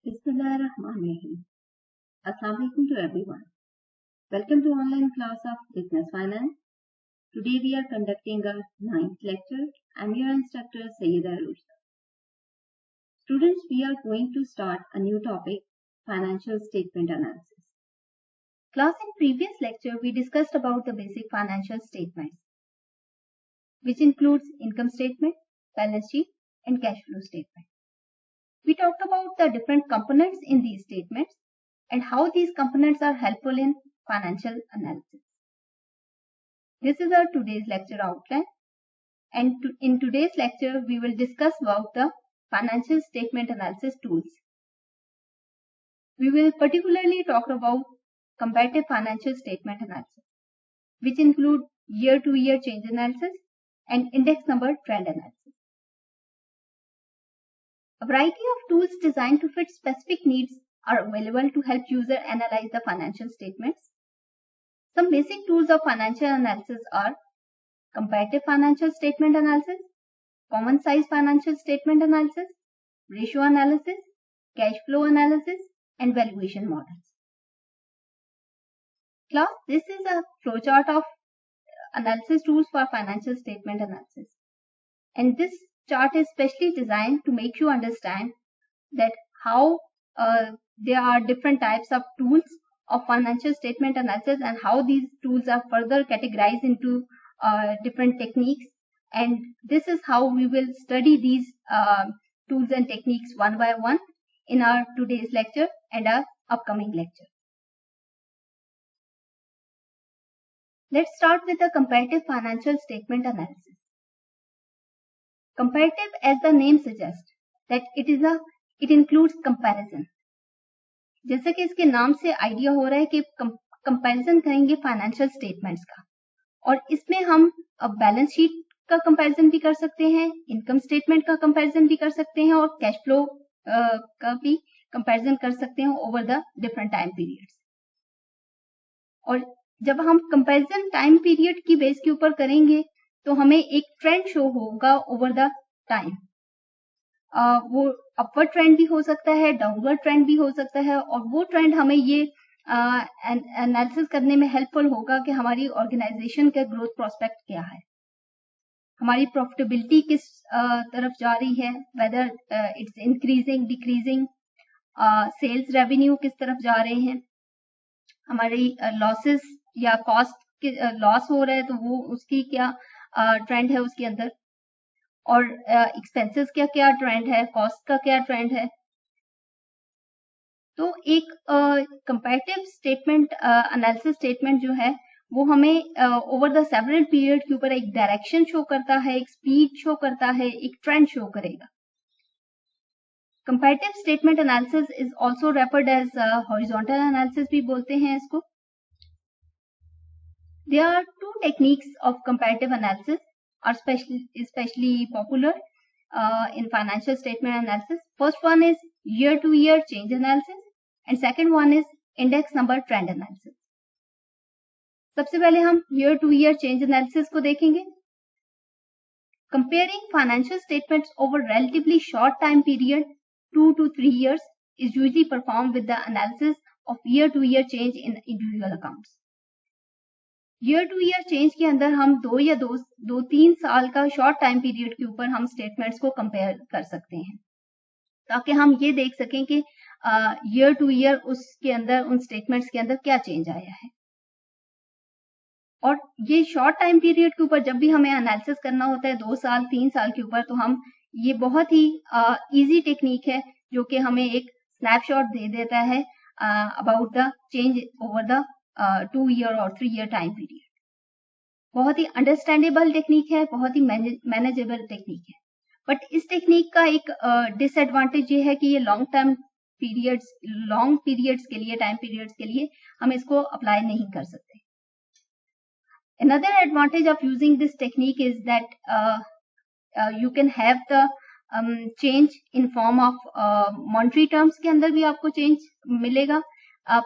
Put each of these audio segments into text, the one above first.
Bismillahirrahmanirrahim. Assalamu alaikum to everyone. Welcome to online class of Business Finance. Today we are conducting a 9th lecture. I'm your instructor Sayyida Rushda. Students, we are going to start a new topic, financial statement analysis. Class, in previous lecture we discussed about the basic financial statements, which includes income statement, balance sheet and cash flow statement. We talked about the different components in these statements and how these components are helpful in financial analysis. This is our today's lecture outline, and in today's lecture we will discuss about the financial statement analysis tools. We will particularly talk about comparative financial statement analysis, which include year-to-year change analysis and index number trend analysis. A variety of tools designed to fit specific needs are available to help user analyze the financial statements. Some basic tools of financial analysis are comparative financial statement analysis, common size financial statement analysis, ratio analysis, cash flow analysis, and valuation models. Class, this is a flowchart of analysis tools for financial statement analysis. And this chart is specially designed to make you understand that how there are different types of tools of financial statement analysis and how these tools are further categorized into different techniques, and this is how we will study these tools and techniques one by one in our today's lecture and our upcoming lecture. Let's start with the comparative financial statement analysis. Comparative, as the name suggests, that it includes comparison. जैसे कि इसके नाम से idea हो रहा है कि comparison करेंगे फाइनेंशियल स्टेटमेंट्स का, और इसमें हम बैलेंस शीट का कंपैरिजन भी कर सकते हैं, इनकम स्टेटमेंट का कंपैरिजन भी कर सकते हैं और कैश फ्लो का भी कंपैरिजन कर सकते हैं over the different time periods. और जब हम कंपैरिजन टाइम पीरियड की बेस के ऊपर करेंगे तो हमें एक ट्रेंड शो होगा ओवर द टाइम. वो अपवर्ड ट्रेंड भी हो सकता है, डाउनवर्ड ट्रेंड भी हो सकता है, और वो ट्रेंड हमें ये एनालिसिस करने में हेल्पफुल होगा कि हमारी ऑर्गेनाइजेशन का ग्रोथ प्रोस्पेक्ट क्या है, हमारी प्रॉफिटेबिलिटी किस तरफ जा रही है, whether it's increasing decreasing, sales revenue किस तरफ जा रहे हैं, हमारी लॉसेस या कॉस्ट लॉस हो रहा है तो वो उसकी क्या ट्रेंड है उसके अंदर, और एक्सपेंसेस का क्या ट्रेंड है, कॉस्ट का क्या ट्रेंड है. तो एक कंपैरेटिव स्टेटमेंट एनालिसिस स्टेटमेंट जो है वो हमें ओवर द सेवरल पीरियड के ऊपर एक डायरेक्शन शो करता है, एक स्पीड शो करता है, एक ट्रेंड शो करेगा. Comparative statement analysis is also referred as horizontal analysis भी बोलते हैं इसको. There are two techniques of comparative analysis are especially popular in financial statement analysis. First one is year-to-year change analysis and second one is index number trend analysis. सबसे पहले हम year-to-year change analysis को देखेंगे. Comparing financial statements over relatively short time period, 2 to 3 years, is usually performed with the analysis of year-to-year change in individual accounts. Year to year change के अंदर हम 2 या 2-3 साल का शॉर्ट टाइम पीरियड के ऊपर हम स्टेटमेंट्स को कंपेयर कर सकते हैं, ताकि हम ये देख सकें कि ईयर टू ईयर उसके अंदर उन स्टेटमेंट्स के अंदर क्या चेंज आया है. और ये शॉर्ट टाइम पीरियड के ऊपर जब भी हमें एनालिसिस करना होता है 2 साल 3 साल के ऊपर, तो हम ये बहुत ही इजी टेक्निक है जो कि हमें एक स्नैपशॉट दे देता है about the change over the 2 year और 3 ईयर टाइम पीरियड. बहुत ही अंडरस्टैंडेबल टेक्निक है, बहुत ही मैनेजेबल टेक्निक है. बट इस टेक्निक का एक डिसएडवांटेज ये है कि ये लॉन्ग पीरियड्स के लिए, टाइम पीरियड्स के लिए हम इसको अप्लाई नहीं कर सकते. Another advantage of using this technique is that you can have the change in form of monetary terms के अंदर भी आपको change मिलेगा,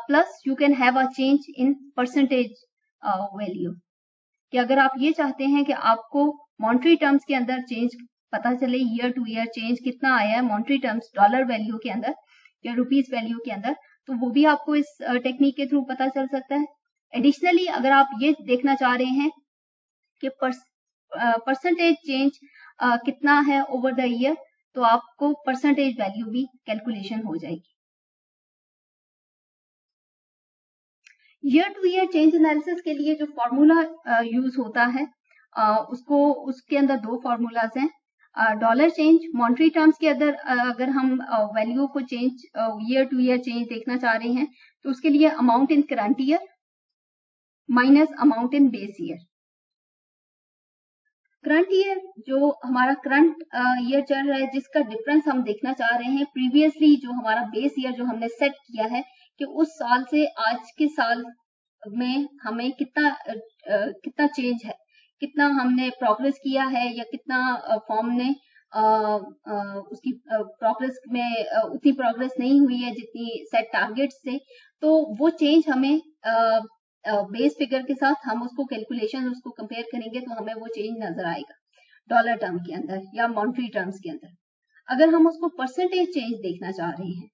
plus you can have a change in percentage value. कि अगर आप ये चाहते हैं कि आपको monetary terms के अंदर change पता चले, ईयर टू ईयर चेंज कितना आया है monetary terms डॉलर वैल्यू के अंदर, या रुपीज वैल्यू के अंदर, तो वो भी आपको इस टेक्निक के थ्रू पता चल सकता है। एडिशनली अगर आप ये देखना चाह रहे हैं कि परसेंटेज चेंज कितना है ओवर द ईयर, तो आपको परसेंटेज वैल्यू भी कैलकुलेशन हो जाएगी। Year to year change analysis के लिए जो फॉर्मूला यूज होता है उसके अंदर दो फॉर्मूलाज हैं। डॉलर चेंज मॉनेटरी टर्म्स के अंदर अगर हम वैल्यू को change year to year change देखना चाह रहे हैं तो उसके लिए amount in current year minus amount in base year. Current year जो हमारा करंट ईयर चल रहा है जिसका डिफरेंस हम देखना चाह रहे हैं प्रीवियसली जो हमारा बेस ईयर जो हमने सेट किया है कि उस साल से आज के साल में हमें कितना चेंज है, कितना हमने प्रोग्रेस किया है या कितना फॉर्म ने उसकी प्रोग्रेस में उतनी प्रोग्रेस नहीं हुई है जितनी सेट टारगेट्स थे, तो वो चेंज हमें बेस फिगर के साथ हम उसको कैलकुलेशन उसको कंपेयर करेंगे तो हमें वो चेंज नजर आएगा डॉलर टर्म के अंदर या मॉनेटरी टर्म्स के अंदर। अगर हम उसको परसेंटेज चेंज देखना चाह रहे हैं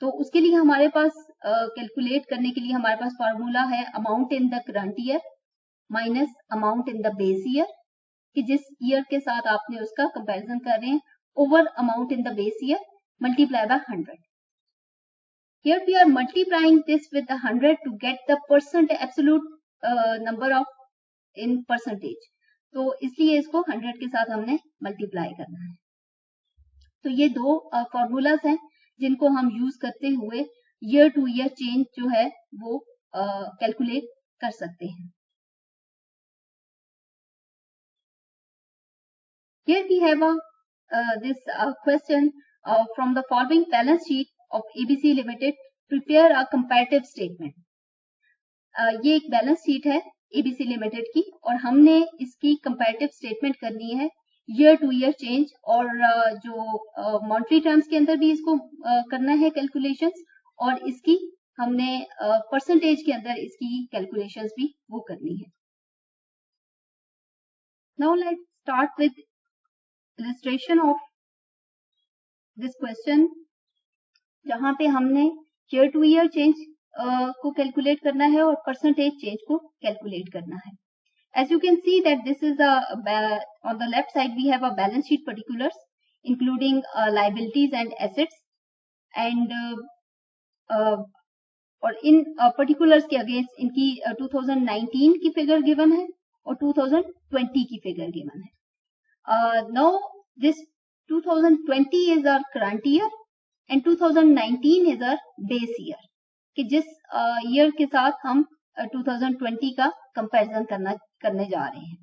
तो उसके लिए हमारे पास कैलकुलेट करने के लिए हमारे पास फॉर्मूला है amount in the current year minus amount in the base year, कि जिस ईयर के साथ आपने उसका कंपैरिजन कर रहे हैं over amount in the base year multiply by 100। Here we are multiplying this with the 100 to get the percent absolute number of in percentage, तो इसलिए इसको 100 के साथ हमने मल्टीप्लाई करना है। तो ये दो फॉर्मूलाज हैं जिनको हम यूज करते हुए ईयर टू ईयर चेंज जो है वो कैलकुलेट कर सकते हैं। Here we have this question from the following balance sheet of ABC Limited, prepare a comparative statement. ये एक बैलेंस शीट है ABC लिमिटेड की और हमने इसकी कंपैरेटिव स्टेटमेंट करनी है ईयर टू ईयर चेंज और जो मॉनेटरी टर्म्स के अंदर भी इसको करना है कैलकुलेशंस और इसकी हमने परसेंटेज के अंदर इसकी कैलकुलेशंस भी वो करनी है। Now let's start with illustration of this question, जहां पे हमने ईयर टू ईयर चेंज को कैलकुलेट करना है और परसेंटेज चेंज को कैलकुलेट करना है। As you can see that this is on the left side we have a balance sheet particulars including liabilities and assets and और इन particulars के against इनकी 2019 की फिगर गिवन है और 2020 की फिगर गिवन है। Now this 2020 is our current year and 2019 is our base year, कि जिस ईयर के साथ हम 2020 का कंपैरिजन करने जा रहे हैं।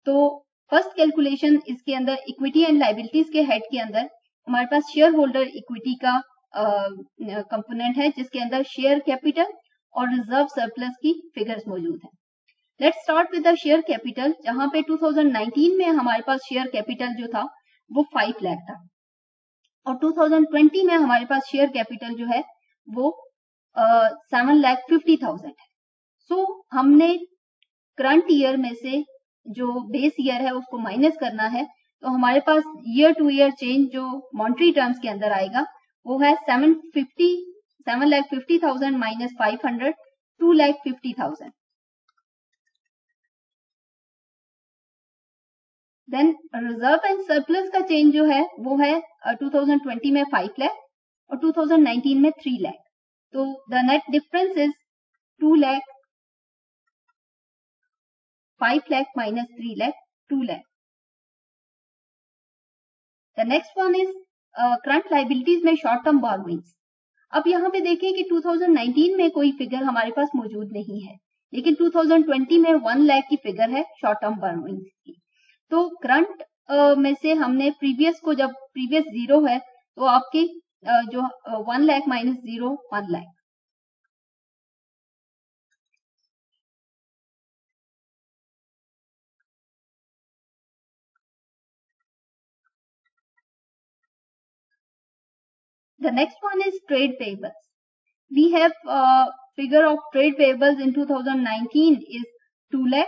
तो फर्स्ट कैलकुलेशन इसके अंदर इक्विटी एंड लायबिलिटीज के हेड के अंदर हमारे पास शेयर होल्डर इक्विटी का कंपोनेंट है जिसके अंदर शेयर कैपिटल और रिजर्व सरप्लस की फिगर्स मौजूद हैं। Let's start with the share capital, जहां पे 2019 में हमारे पास शेयर कैपिटल जो था वो 5 लाख था और 2020 में हमारे पास शेयर कैपिटल जो है वो 7,50,000 है। सो हमने करंट ईयर में से जो बेस ईयर है उसको माइनस करना है, तो हमारे पास ईयर टू ईयर चेंज जो मॉनेटरी टर्म्स के अंदर आएगा वो है 7,50,000 minus 500, 2,50,000। Then reserve and surplus का चेंज जो है वो है 2020 में 5 लाख और 2019 में 3 लाख, तो the net difference is 2 lakh, 5 lakh minus 3 lakh, 2 lakh. The next one is current liabilities में शॉर्ट टर्म बोरोइंग्स। अब यहाँ पे देखें कि 2019 में कोई फिगर हमारे पास मौजूद नहीं है, लेकिन 2020 में 1 लाख की फिगर है शॉर्ट टर्म बोरोइंग्स की। तो करंट में से हमने प्रीवियस को, जब प्रीवियस 0 है तो आपके जो 1 lakh minus 0 1 lakh. The next one is trade payables. We have figure of trade payables in 2019 is 2 lakh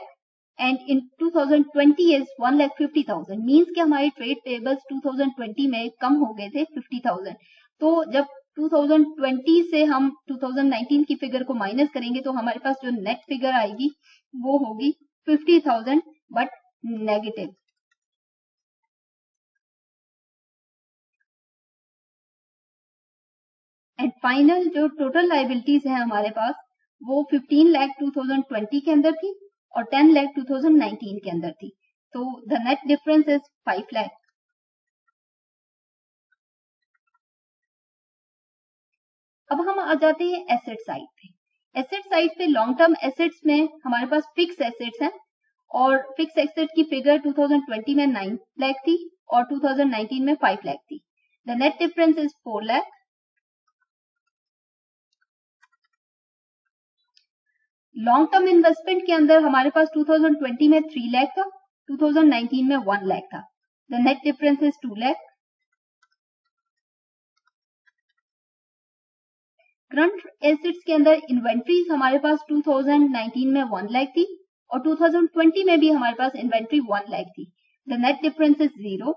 and in 2020 is 1,50,000। Means कि हमारे ट्रेड पेबल्स 2020 में कम हो गए थे 50,000। तो जब 2020 से हम 2019 की फिगर को माइनस करेंगे तो हमारे पास जो नेट फिगर आएगी वो होगी 50,000 बट नेगेटिव। एंड फाइनल जो टोटल लाइबिलिटीज है हमारे पास वो 15 लाख 2020 के अंदर थी और 10 लाख 2019 के अंदर थी। तो the net difference is 5 lakh. अब हम आ जाते हैं एसेट साइड पे। एसेट साइड पे लॉन्ग टर्म एसेट्स में हमारे पास फिक्स एसेट्स हैं और फिक्स एसेट की फिगर 2020 में 9 लाख थी और 2019 में 5 लाख थी। The net difference is 4 lakh. Long term investment के अंदर हमारे पास 2020 में 3 लाख था, 2019 में 1 लाख था। The net difference is 2 lakh. Current assets के अंदर इन्वेंट्रीज हमारे पास 2019 में 1 लाख थी और 2020 में भी हमारे पास इन्वेंट्री 1 लाख थी। The net difference is 0।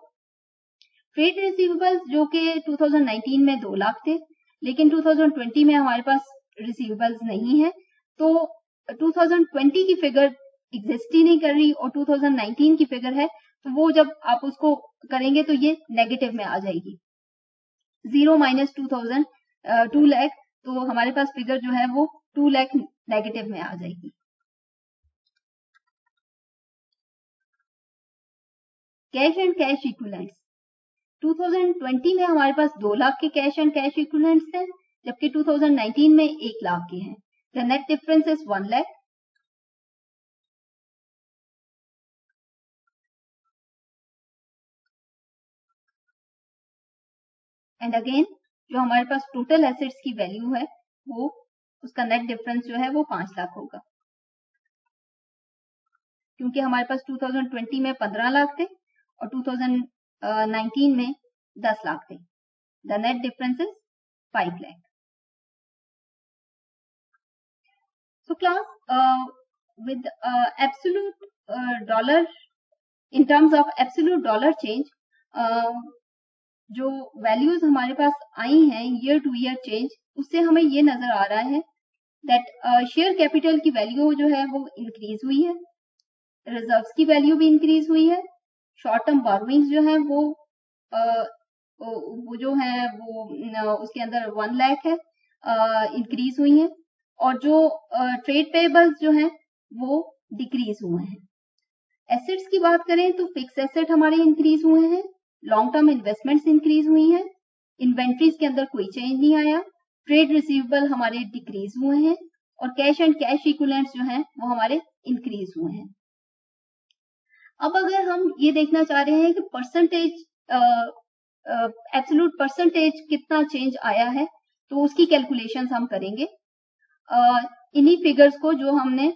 Trade receivables जो कि 2019 में 2 लाख थे लेकिन 2020 में हमारे पास रिसीवेबल्स नहीं है, तो 2020 की फिगर एग्जिस्ट ही नहीं कर रही और 2019 की फिगर है, तो वो जब आप उसको करेंगे तो ये नेगेटिव में आ जाएगी। 0 माइनस 2 लाख, तो हमारे पास फिगर जो है वो 2 लाख नेगेटिव में आ जाएगी। कैश एंड कैश इक्विवेलेंट्स 2020 में हमारे पास 2 लाख के कैश एंड कैश इक्विवेलेंट्स थे जबकि 2019 में 1 लाख के हैं। The net difference is 1 lakh. And again जो हमारे पास टोटल एसेट्स की वैल्यू है वो उसका नेट डिफरेंस जो है वो 5 लाख होगा क्योंकि हमारे पास 2020 में 15 लाख थे और 2019 में 10 लाख थे। The net difference is 5 lakh. So class, with absolute dollar, in terms of absolute dollar change, जो वैल्यूज हमारे पास आई हैं ईयर टू ईयर चेंज, उससे हमें ये नजर आ रहा है दैट शेयर कैपिटल की वैल्यू जो है वो इंक्रीज हुई है, रिजर्व्स की वैल्यू भी इंक्रीज हुई है, शॉर्ट टर्म बोरोइंग्स जो है वो जो है वो उसके अंदर 1 लाख है, इंक्रीज हुई है और जो ट्रेड पेएबल्स जो हैं वो डिक्रीज हुए हैं। एसेट्स की बात करें तो फिक्स एसेट हमारे इंक्रीज हुए हैं, लॉन्ग टर्म इन्वेस्टमेंट्स इंक्रीज हुई हैं, इन्वेंट्रीज के अंदर कोई चेंज नहीं आया, ट्रेड रिसीवेबल हमारे डिक्रीज हुए हैं और कैश एंड कैश इक्विवेलेंट्स जो हैं वो हमारे इंक्रीज हुए हैं। अब अगर हम ये देखना चाह रहे हैं कि परसेंटेज एब्सोल्यूट परसेंटेज कितना चेंज आया है तो उसकी कैलकुलेशंस हम करेंगे। इन्हीं फिगर्स को जो हमने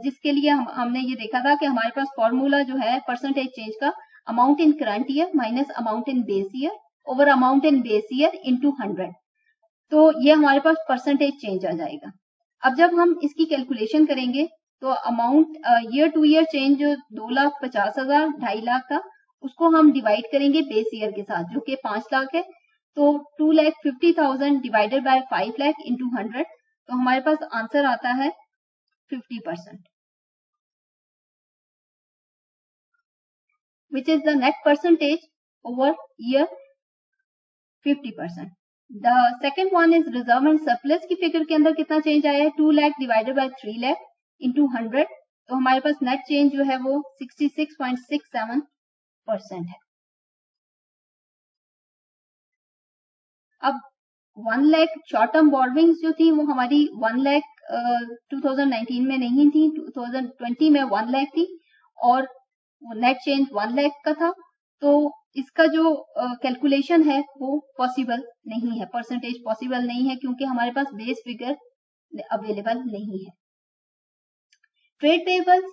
जिसके लिए हमने ये देखा था कि हमारे पास फॉर्मूला जो है परसेंटेज चेंज का amount in current year minus amount in base year over amount in base year into 100, तो ये हमारे पास परसेंटेज चेंज आ जाएगा। अब जब हम इसकी कैलकुलेशन करेंगे तो amount year to year change जो 2,50,000 2.5 लाख था उसको हम डिवाइड करेंगे बेस ईयर के साथ जो कि 5 लाख है, तो 2,50,000 डिवाइडेड बाय 5 लाख इंटू 100, तो हमारे पास आंसर आता है 50%, which is the net percentage over year 50%. The second one is reserve and surplus की फिगर के अंदर कितना चेंज आया है, 2 lakh divided by 3 lakh into 100, तो हमारे पास नेट चेंज जो है वो 66.67% है। अब 1 लाख शॉर्ट टर्म बोरोइंग्स जो थी वो हमारी 1 लाख 2019 में नहीं थी, 2020 में 1 लाख थी और नेट चेंज 1 लाख का था, तो इसका जो कैलकुलेशन है वो पॉसिबल नहीं है, परसेंटेज पॉसिबल नहीं है क्योंकि हमारे पास बेस फिगर अवेलेबल नहीं है। ट्रेड पेएबल्स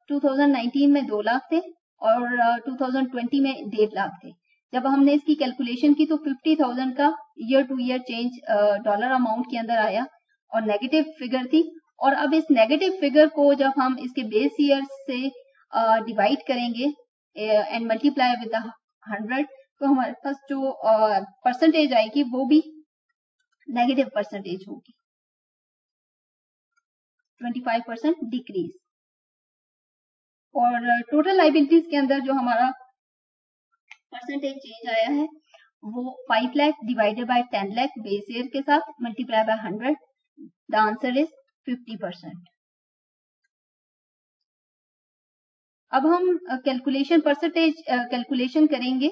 2019 में 2 लाख थे और 2020 में 1.5 लाख थे। जब हमने इसकी कैलकुलेशन की तो 50,000 का year to year change dollar amount के अंदर आया और नेगेटिव फिगर थी, और अब इस नेगेटिव फिगर को जब हम इसके बेस ईयर से डिवाइड करेंगे एंड मल्टीप्लाई विद 100, तो हमारे पास जो परसेंटेज आएगी वो भी नेगेटिव परसेंटेज होगी, 25% डिक्रीज। और टोटल लाइबिलिटीज के अंदर जो हमारा परसेंटेज चेंज आया है वो 5 lakh divided by 10 lakh base year के साथ multiply by 100, the answer is 50%। अब हम कैलकुलेशन परसेंटेज कैलकुलेशन करेंगे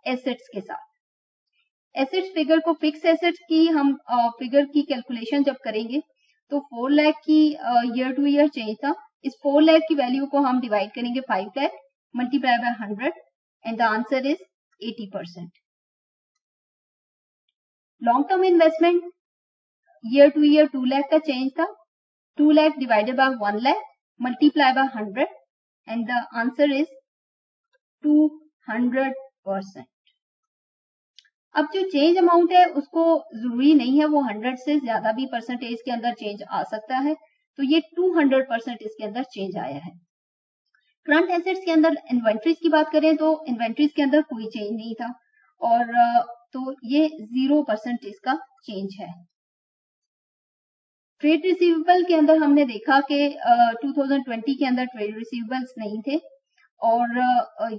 एसेट्स के साथ। एसेट्स फिगर को फिक्स एसेट्स की हम फिगर की कैलकुलेशन जब करेंगे तो 4 लाख की ईयर टू ईयर चेंज था। इस 4 लाख की वैल्यू को हम डिवाइड करेंगे 5 lakh multiply by 100 and the answer is 80%। Long term investment year to year 2 lakh का चेंज था, 2 lakh divided by 1 lakh multiply by 100 and the answer is 200%। अब जो चेंज अमाउंट है उसको जरूरी नहीं है वो 100 से ज्यादा भी परसेंटेज के अंदर चेंज आ सकता है, तो ये 200% इसके अंदर चेंज आया है। करंट एसेट्स के अंदर इन्वेंट्रीज की बात करें तो इन्वेंट्रीज के अंदर कोई चेंज नहीं था और तो ये 0% इसका चेंज है। ट्रेड रिसीवेबल के अंदर हमने देखा कि 2020 के अंदर ट्रेड रिसीवेबल्स नहीं थे और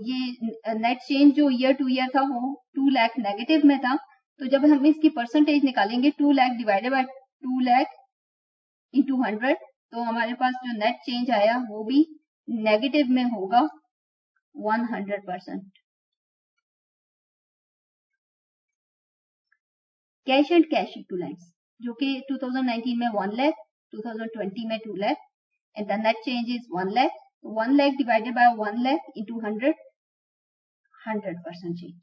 ये नेट चेंज जो ईयर टू ईयर था वो 2 लाख नेगेटिव में था। तो जब हम इसकी परसेंटेज निकालेंगे 2 lakh divided by 2 lakh into 100 तो हमारे पास जो नेट चेंज आया वो भी नेगेटिव में होगा 100%। कैश एंड कैश इक्विवेलेंट्स जो कि 2019 में 1 लाख, 2020 में 2 lakh and the net change is 1 lakh. 1 lakh divided by 1 lakh into 100, 100% change.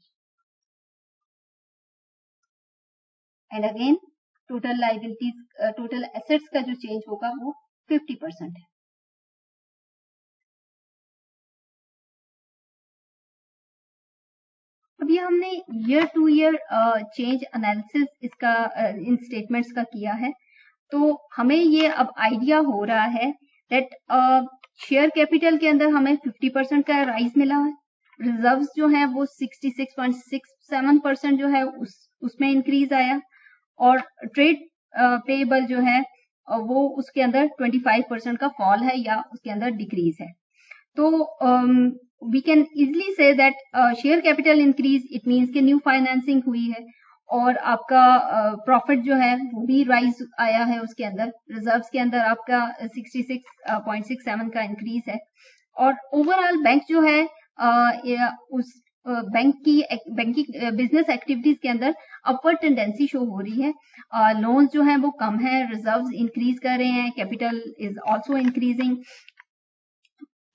And again, total liabilities, total assets का जो change होगा वो 50% है। अभी हमने year to year change analysis इसका इन स्टेटमेंट्स का किया है, तो हमें ये अब आइडिया हो रहा है दैट शेयर कैपिटल के अंदर हमें 50% का राइज मिला है, रिजर्व्स जो है वो 66.67% जो है उसमें इंक्रीज आया और ट्रेड पेएबल जो है वो उसके अंदर 25% का फॉल है या उसके अंदर डिक्रीज है। तो we can easily see that share capital increase it means कि न्यू फाइनेंसिंग हुई है और आपका प्रॉफिट जो है वो भी राइज आया है उसके अंदर। रिजर्व्स के अंदर आपका 66.67 का इंक्रीज है और ओवरऑल बैंक जो है उस बैंक की बिजनेस एक्टिविटीज के अंदर अपवर्ड टेंडेंसी शो हो रही है। लोन्स जो है वो कम है, रिजर्व्स इंक्रीज कर रहे हैं, कैपिटल इज आल्सो इंक्रीजिंग।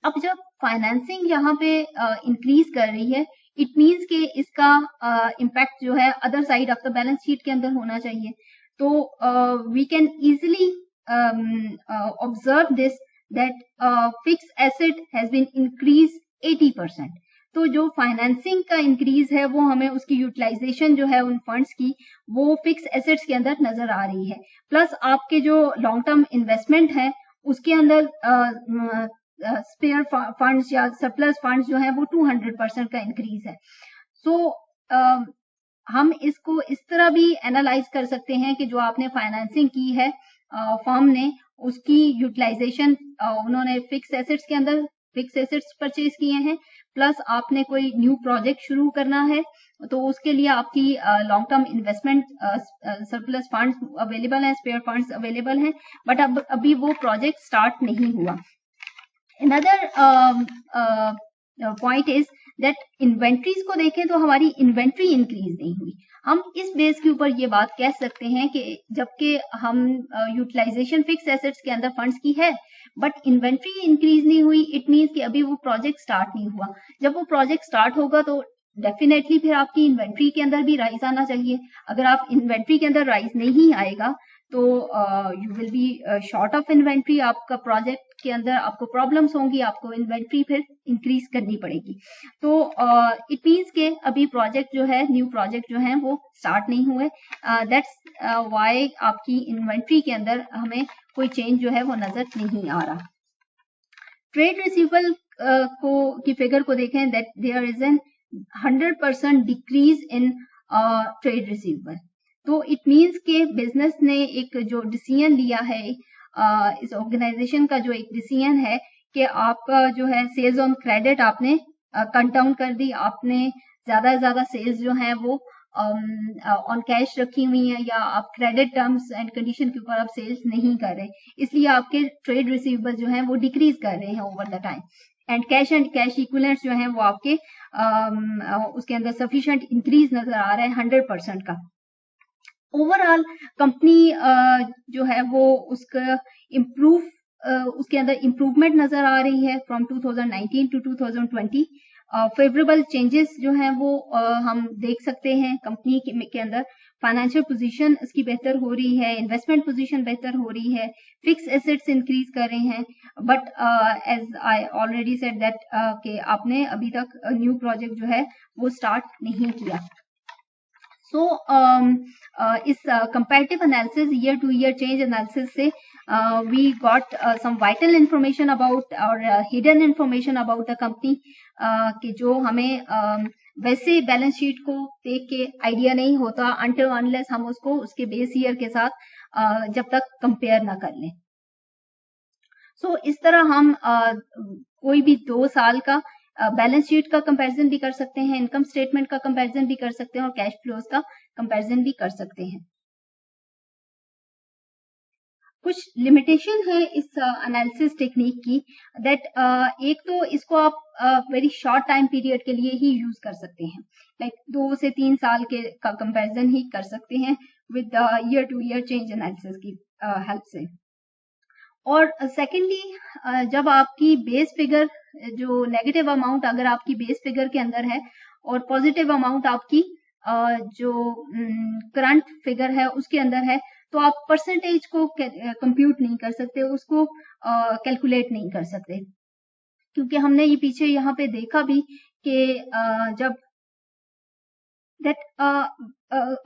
अब जब फाइनेंसिंग यहाँ पे इंक्रीज कर रही है इट मीन्स कि इसका इम्पैक्ट जो है other side of the balance sheet के अंदर होना चाहिए। तो we can easily observe this that fix asset has been increase 80%। तो जो फाइनेंसिंग का इंक्रीज है वो हमें उसकी यूटिलाइजेशन जो है उन फंड्स की वो फिक्स एसेट्स के अंदर नजर आ रही है, प्लस आपके जो लॉन्ग टर्म इन्वेस्टमेंट है उसके अंदर स्पेयर फंड्स या सरप्लस फंड्स जो है वो 200% का इंक्रीज है। सो हम इसको इस तरह भी एनालाइज कर सकते हैं कि जो आपने फाइनेंसिंग की है फर्म ने उसकी यूटिलाइजेशन उन्होंने फिक्स एसेट्स के अंदर फिक्स एसेट्स परचेज किए हैं, प्लस आपने कोई न्यू प्रोजेक्ट शुरू करना है तो उसके लिए आपकी long term investment surplus funds available हैं, स्पेयर फंड्स अवेलेबल हैं, बट अब अभी वो प्रोजेक्ट स्टार्ट नहीं हुआ। Another point is that inventories को देखें तो हमारी इन्वेंट्री इंक्रीज नहीं हुई। हम इस बेस के ऊपर ये बात कह सकते हैं कि जबकि हम यूटिलाइजेशन फिक्स एसेट्स के अंदर फंड्स की है बट इन्वेंट्री इंक्रीज नहीं हुई, इट मीन्स कि अभी वो प्रोजेक्ट स्टार्ट नहीं हुआ। जब वो प्रोजेक्ट स्टार्ट होगा तो डेफिनेटली फिर आपकी इन्वेंट्री के अंदर भी राइज आना चाहिए। अगर आप इन्वेंट्री के अंदर राइज नहीं आएगा तो you will be short of inventory, आपका प्रोजेक्ट के अंदर आपको प्रॉब्लम्स होंगी, आपको इन्वेंट्री फिर इंक्रीज करनी पड़ेगी। तो इट मीन्स के अभी प्रोजेक्ट जो है न्यू प्रोजेक्ट जो है वो स्टार्ट नहीं हुए, दैट्स व्हाई आपकी इन्वेंट्री के अंदर हमें कोई चेंज जो है वो नजर नहीं आ रहा। ट्रेड रिसीवेबल की फिगर को देखें that there is an 100% decrease in trade receivable. तो इट मीन्स के बिजनेस ने एक जो डिसीजन लिया है, इस ऑर्गेनाइजेशन का जो एक डिसीजन है कि आपका जो है सेल्स ऑन क्रेडिट आपने कट डाउन कर दी, आपने ज्यादा से ज्यादा सेल्स जो है वो ऑन कैश रखी हुई है, या आप क्रेडिट टर्म्स एंड कंडीशन के ऊपर आप सेल्स नहीं कर रहे, इसलिए आपके ट्रेड रिसीवेबल जो है वो डिक्रीज कर रहे हैं over the time, and cash equivalents जो है वो आपके उसके अंदर सफिशिएंट इंक्रीज नजर आ रहा है 100% का। ओवरऑल कंपनी जो है वो उसका उसके अंदर इम्प्रूवमेंट नजर आ रही है फ्रॉम 2019 टू 2020। फेवरेबल चेंजेस जो हैं वो हम देख सकते हैं कंपनी के अंदर। फाइनेंशियल पोजीशन इसकी बेहतर हो रही है, इन्वेस्टमेंट पोजीशन बेहतर हो रही है, फिक्स एसेट्स इंक्रीज कर रहे हैं, but as I already said that कि आपने अभी तक न्यू प्रोजेक्ट जो है वो स्टार्ट नहीं किया। So इस comparative analysis, year to year change analysis से we got some vital information about or hidden information about the company कि जो हमें वैसे बैलेंस शीट को देख के आइडिया नहीं होता until unless हम उसको उसके बेस ईयर के साथ जब तक कंपेयर ना कर लें। So इस तरह हम कोई भी 2 साल का बैलेंस शीट का कंपैरिजन भी कर सकते हैं, इनकम स्टेटमेंट का कंपैरिजन भी कर सकते हैं और कैश फ्लोज का कंपैरिजन भी कर सकते हैं। कुछ लिमिटेशन है इस एनालिसिस टेक्निक की, दैट एक तो इसको आप वेरी शॉर्ट टाइम पीरियड के लिए ही यूज कर सकते हैं, लाइक 2 से 3 साल के का कंपैरिजन ही कर सकते हैं with year to year change analysis की हेल्प से। और सेकेंडली जब आपकी बेस फिगर जो नेगेटिव अमाउंट अगर आपकी बेस फिगर के अंदर है और पॉजिटिव अमाउंट आपकी जो करंट फिगर है उसके अंदर है, तो आप परसेंटेज को कंप्यूट नहीं कर सकते, उसको कैलकुलेट नहीं कर सकते, क्योंकि हमने ये पीछे यहाँ पे देखा भी कि जब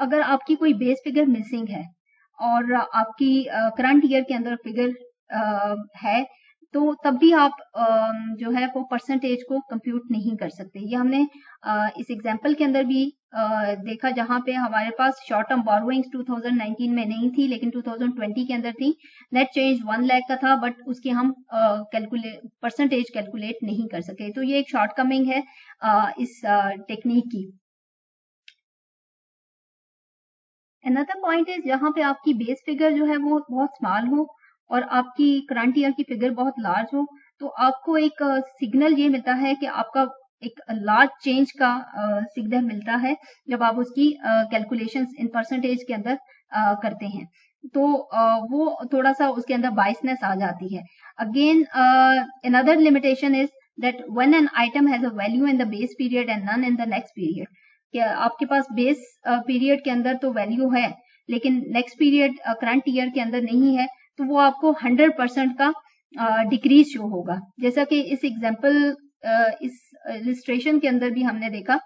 अगर आपकी कोई बेस फिगर मिसिंग है और आपकी करंट ईयर के अंदर फिगर है, तो तब भी आप जो है वो परसेंटेज को कंप्यूट नहीं कर सकते। ये हमने इस एग्जांपल के अंदर भी देखा, जहां पे हमारे पास शॉर्ट टर्म बोरोइंग्स 2019 में नहीं थी लेकिन 2020 के अंदर थी। नेट चेंज 1 लाख का था, बट उसकी हम परसेंटेज कैलकुलेट नहीं कर सके। तो ये एक शॉर्टकमिंग है इस टेक्निक की। अनदर पॉइंट इज जहां पे आपकी बेस फिगर जो है वो बहुत स्मॉल हो और आपकी करंट ईयर की फिगर बहुत लार्ज हो, तो आपको एक सिग्नल ये मिलता है कि आपका एक लार्ज चेंज का सिग्नल मिलता है जब आप उसकी कैलकुलेशंस इन परसेंटेज के अंदर करते हैं, तो वो थोड़ा सा उसके अंदर बाइसनेस आ जाती है। Again another limitation is that when an item has a value in the base period and none in the next period, कि आपके पास बेस पीरियड के अंदर तो वैल्यू है लेकिन नेक्स्ट पीरियड करंट ईयर के अंदर नहीं है, तो वो आपको 100% का डिक्रीज शो होगा। जैसा कि इस एग्जांपल इस इलस्ट्रेशन के अंदर भी हमने देखा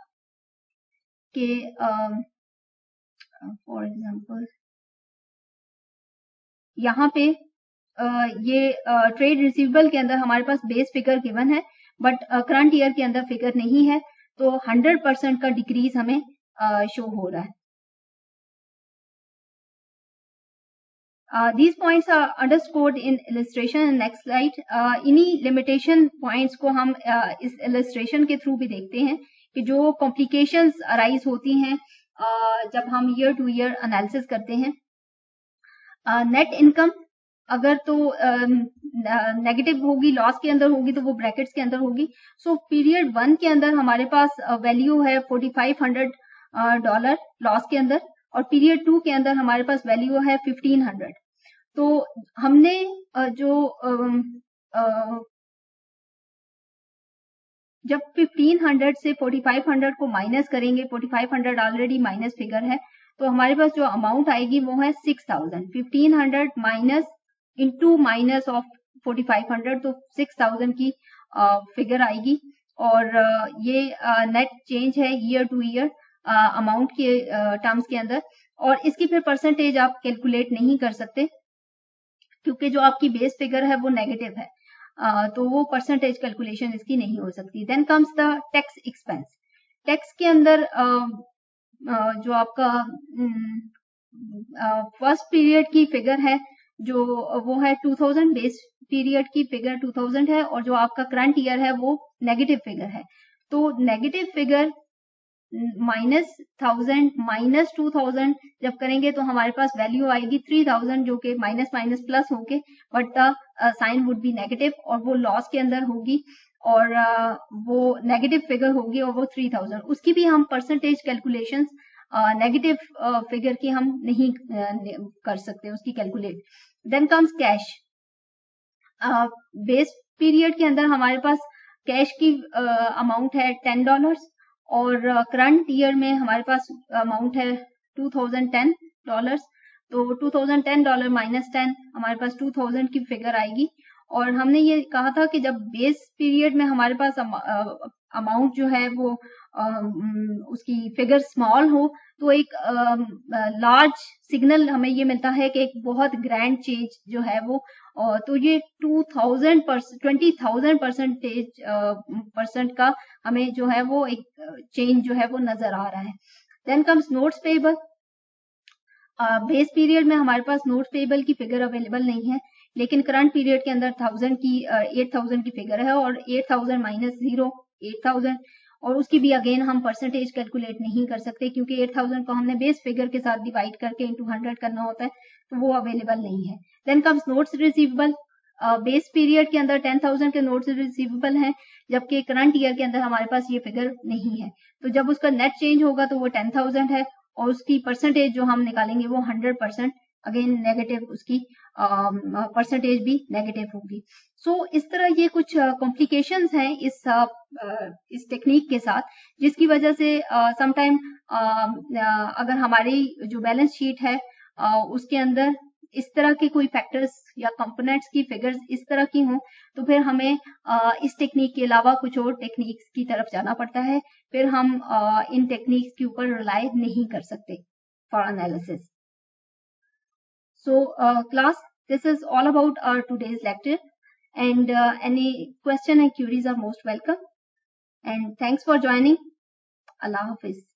कि फॉर एग्जांपल यहाँ पे ये ट्रेड रिसीवेबल के अंदर हमारे पास बेस फिगर गिवन है, बट करंट ईयर के अंदर फिगर नहीं है, तो 100% का डिक्रीज हमें शो हो रहा है। These points are underscored in illustration in next slide. इन्हीं limitation points को हम इस illustration के थ्रू भी देखते हैं कि जो complications arise होती हैं जब हम year to year analysis करते हैं। net income अगर तो नेगेटिव होगी, लॉस के अंदर होगी, तो वो ब्रैकेट्स के अंदर होगी। सो पीरियड 1 के अंदर हमारे पास वैल्यू है $4,500 लॉस के अंदर, और पीरियड 2 के अंदर हमारे पास वैल्यू है 1,500। तो हमने जब 1,500 से 4,500 को माइनस करेंगे, 4,500 ऑलरेडी माइनस फिगर है, तो हमारे पास जो अमाउंट आएगी वो है 6,000। 1,500 माइनस इंटू माइनस ऑफ 4,500, तो 6,000 की फिगर आएगी। और ये नेट चेंज है ईयर टू ईयर अमाउंट के टर्म्स के अंदर, और इसकी फिर परसेंटेज आप कैलकुलेट नहीं कर सकते क्योंकि जो आपकी बेस फिगर है वो नेगेटिव है, तो वो परसेंटेज कैलकुलेशन इसकी नहीं हो सकती। Then comes the tax expense. Tax के अंदर जो आपका फर्स्ट पीरियड की फिगर है जो वो है 2000, बेस पीरियड की फिगर 2000 है, और जो आपका करंट ईयर है वो नेगेटिव फिगर है। तो नेगेटिव फिगर -1000 -2000 जब करेंगे तो हमारे पास वैल्यू आएगी 3000, जो कि माइनस माइनस प्लस होके, but the sign would be negative, और वो लॉस के अंदर होगी, और वो नेगेटिव फिगर होगी, और वो 3000। उसकी भी हम परसेंटेज कैलकुलेशंस नेगेटिव फिगर की हम नहीं कर सकते उसकी calculate. Then comes cash. Base period के अंदर हमारे पास कैश की अमाउंट है $10, और करंट ईयर में हमारे पास अमाउंट है $2010। तो $2010 -10 हमारे पास 2000 की फिगर आएगी। और हमने ये कहा था कि जब बेस पीरियड में हमारे पास अमाउंट जो है वो उसकी फिगर स्मॉल हो तो एक लार्ज सिग्नल हमें ये मिलता है कि एक बहुत ग्रैंड चेंज जो है वो, तो ये 20,000% का हमें जो है वो एक चेंज जो है वो नजर आ रहा है। Then comes notes payable. Base period में हमारे पास नोट्स पेएबल की फिगर अवेलेबल नहीं है, लेकिन करंट पीरियड के अंदर 8,000 की फिगर है, और 8,000 माइनस 0 8,000, और उसकी भी अगेन हम परसेंटेज कैलकुलेट नहीं कर सकते क्योंकि 8,000 को हमने बेस फिगर के साथ डिवाइड करके इंटू 100 करना होता है, तो वो अवेलेबल नहीं है। Then comes notes receivable. Base period के अंदर 10,000 के नोट्स रिसीवेबल हैं, जबकि करंट ईयर के अंदर हमारे पास ये फिगर नहीं है। तो जब उसका नेट चेंज होगा तो वो 10,000 है, और उसकी परसेंटेज जो हम निकालेंगे वो 100%, अगेन नेगेटिव, उसकी परसेंटेज भी नेगेटिव होगी। सो इस तरह ये कुछ कॉम्प्लिकेशंस हैं इस टेक्निक के साथ, जिसकी वजह से समटाइम अगर हमारी जो बैलेंस शीट है उसके अंदर इस तरह के कोई फैक्टर्स या कंपोनेंट्स की फिगर्स इस तरह की हों, तो फिर हमें इस टेक्निक के अलावा कुछ और टेक्निक्स की तरफ जाना पड़ता है। फिर हम इन टेक्निक्स के ऊपर रिलाई नहीं कर सकते for analysis. So class, this is all about our today's lecture, and any question and queries are most welcome. And thanks for joining. Allah Hafiz.